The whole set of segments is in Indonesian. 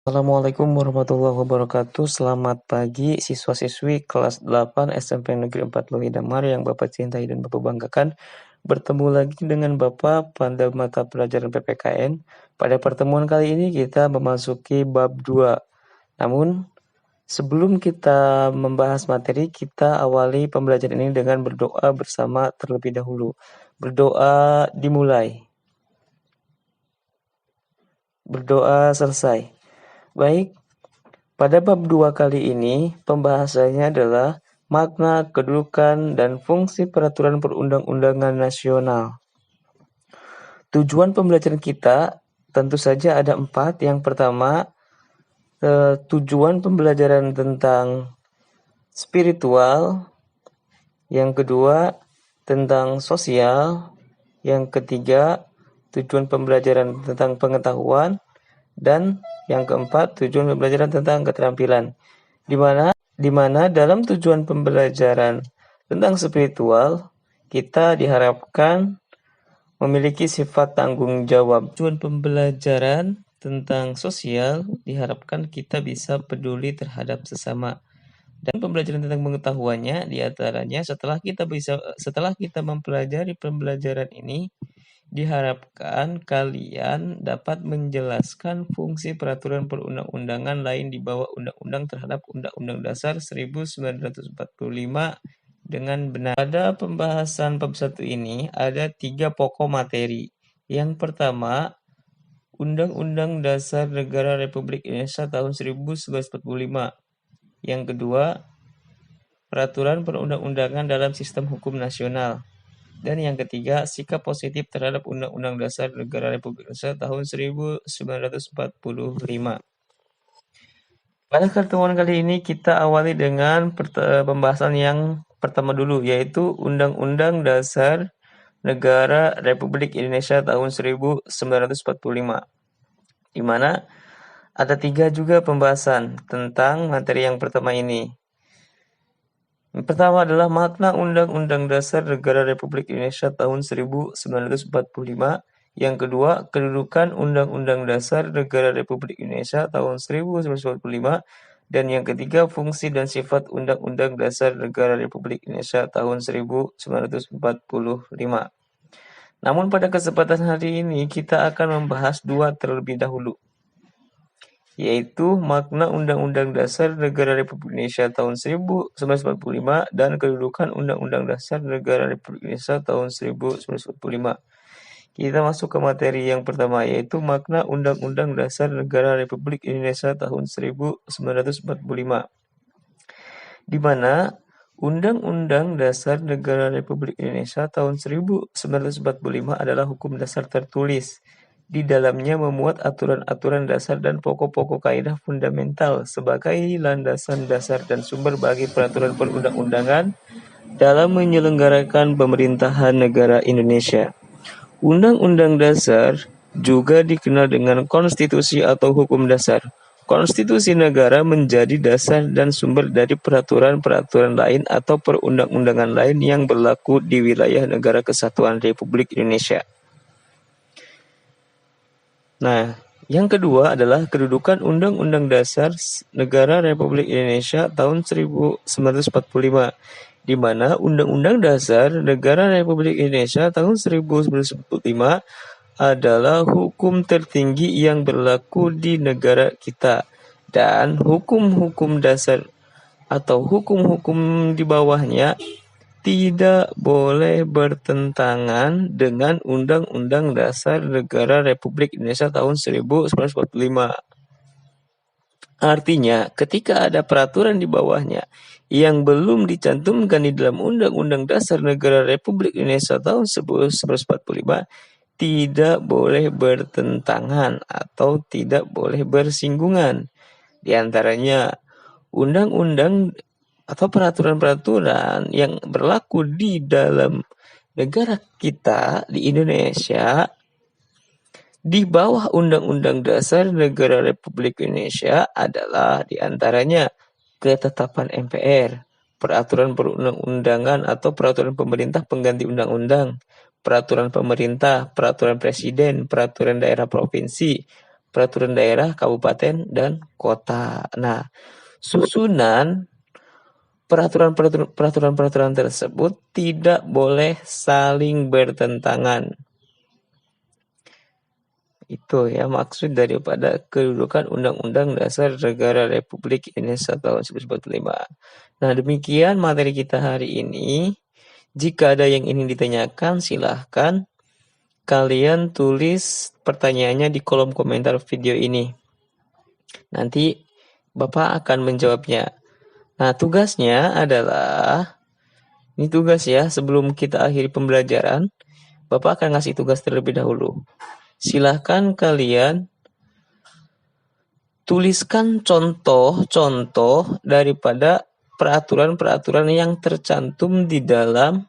Assalamualaikum warahmatullahi wabarakatuh. Selamat pagi siswa-siswi kelas 8 SMP Negeri 4 Lohi Damar yang Bapak cintai dan Bapak banggakan. Bertemu lagi dengan Bapak pada mata pelajaran PPKN. Pada pertemuan kali ini kita memasuki bab 2. Namun sebelum kita membahas materi, kita awali pembelajaran ini dengan berdoa bersama terlebih dahulu. Berdoa dimulai. Berdoa selesai. Baik. Pada bab 2 kali ini, pembahasannya adalah makna, kedudukan, dan fungsi peraturan perundang-undangan nasional. Tujuan pembelajaran kita tentu saja ada 4. Yang pertama, tujuan pembelajaran tentang spiritual. Yang kedua, tentang sosial. Yang ketiga, tujuan pembelajaran tentang pengetahuan. Dan yang keempat, tujuan pembelajaran tentang keterampilan. Di mana dalam tujuan pembelajaran tentang spiritual, kita diharapkan memiliki sifat tanggung jawab. Tujuan pembelajaran tentang sosial, diharapkan kita bisa peduli terhadap sesama. Dan pembelajaran tentang pengetahuannya, diantaranya setelah kita mempelajari pembelajaran ini, diharapkan kalian dapat menjelaskan fungsi peraturan perundang-undangan lain di bawah undang-undang terhadap Undang-Undang Dasar 1945 dengan benar. Pada pembahasan bab 1 ini ada 3 pokok materi. Yang pertama, Undang-Undang Dasar Negara Republik Indonesia tahun 1945. Yang kedua, peraturan perundang-undangan dalam sistem hukum nasional. Dan yang ketiga, sikap positif terhadap Undang-Undang Dasar Negara Republik Indonesia tahun 1945. Pada pertemuan kali ini kita awali dengan pembahasan yang pertama dulu, yaitu Undang-Undang Dasar Negara Republik Indonesia tahun 1945. Di mana ada 3 juga pembahasan tentang materi yang pertama ini. Yang pertama adalah makna Undang-Undang Dasar Negara Republik Indonesia tahun 1945. Yang kedua, kedudukan Undang-Undang Dasar Negara Republik Indonesia tahun 1945. Dan yang ketiga, fungsi dan sifat Undang-Undang Dasar Negara Republik Indonesia tahun 1945. Namun pada kesempatan hari ini kita akan membahas 2 terlebih dahulu, yaitu makna Undang-Undang Dasar Negara Republik Indonesia tahun 1945 dan kedudukan Undang-Undang Dasar Negara Republik Indonesia tahun 1945. Kita masuk ke materi yang pertama, yaitu makna Undang-Undang Dasar Negara Republik Indonesia tahun 1945. Di mana Undang-Undang Dasar Negara Republik Indonesia tahun 1945 adalah hukum dasar tertulis. Di dalamnya memuat aturan-aturan dasar dan pokok-pokok kaidah fundamental sebagai landasan dasar dan sumber bagi peraturan perundang-undangan dalam menyelenggarakan pemerintahan negara Indonesia. Undang-Undang Dasar juga dikenal dengan konstitusi atau hukum dasar. Konstitusi negara menjadi dasar dan sumber dari peraturan-peraturan lain atau perundang-undangan lain yang berlaku di wilayah Negara Kesatuan Republik Indonesia. Nah, yang kedua adalah kedudukan Undang-Undang Dasar Negara Republik Indonesia tahun 1945, di mana Undang-Undang Dasar Negara Republik Indonesia tahun 1945 adalah hukum tertinggi yang berlaku di negara kita, dan hukum-hukum dasar atau hukum-hukum di bawahnya tidak boleh bertentangan dengan Undang-Undang Dasar Negara Republik Indonesia tahun 1945. Artinya, ketika ada peraturan di bawahnya yang belum dicantumkan di dalam Undang-Undang Dasar Negara Republik Indonesia tahun 1945, tidak boleh bertentangan atau tidak boleh bersinggungan. Di antaranya, undang-undang atau peraturan-peraturan yang berlaku di dalam negara kita di Indonesia di bawah Undang-Undang Dasar Negara Republik Indonesia adalah di antaranya ketetapan MPR, peraturan perundang-undangan atau peraturan pemerintah pengganti undang-undang, peraturan pemerintah, peraturan presiden, peraturan daerah provinsi, peraturan daerah, kabupaten, dan kota. Nah, susunan peraturan-peraturan tersebut tidak boleh saling bertentangan. Itu ya maksud daripada kedudukan Undang-Undang Dasar Negara Republik Indonesia tahun 1945. Nah, demikian materi kita hari ini. Jika ada yang ingin ditanyakan, silahkan kalian tulis pertanyaannya di kolom komentar video ini. Nanti Bapak akan menjawabnya. Nah, tugasnya adalah, ini tugas ya, sebelum kita akhiri pembelajaran, Bapak akan ngasih tugas terlebih dahulu. Silahkan kalian tuliskan contoh-contoh daripada peraturan-peraturan yang tercantum di dalam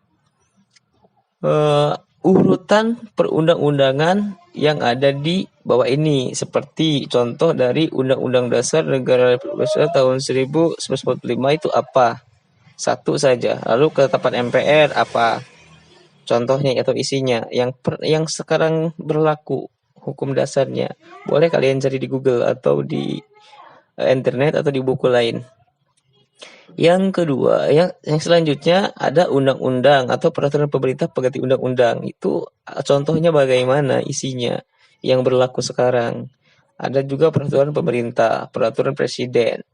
urutan perundang-undangan yang ada di bawah ini. Seperti contoh dari Undang-Undang Dasar Negara Republik Indonesia tahun 1945 itu apa? Satu saja. Lalu ketetapan MPR apa? Contohnya atau isinya yang sekarang berlaku hukum dasarnya. Boleh kalian cari di Google atau di internet atau di buku lain. Yang kedua, yang selanjutnya ada undang-undang atau peraturan pemerintah pengganti undang-undang. Itu contohnya bagaimana isinya yang berlaku sekarang. Ada juga peraturan pemerintah, peraturan presiden.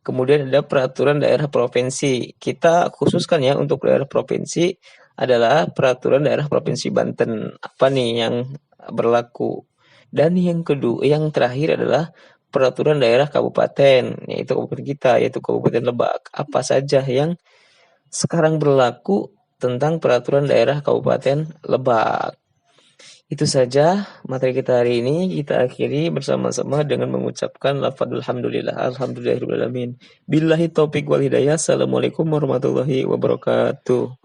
Kemudian ada peraturan daerah provinsi. Kita khususkan ya untuk daerah provinsi adalah peraturan daerah provinsi Banten. Apa nih yang berlaku? Dan yang kedua, yang terakhir adalah peraturan daerah kabupaten, yaitu kabupaten kita, yaitu Kabupaten Lebak. Apa saja yang sekarang berlaku tentang peraturan daerah Kabupaten Lebak. Itu saja materi kita hari ini. Kita akhiri bersama-sama dengan mengucapkan lafadzul hamdulillah. Alhamdulillahirrahmanirrahim. Billahi taufiq wal hidayah. Assalamualaikum warahmatullahi wabarakatuh.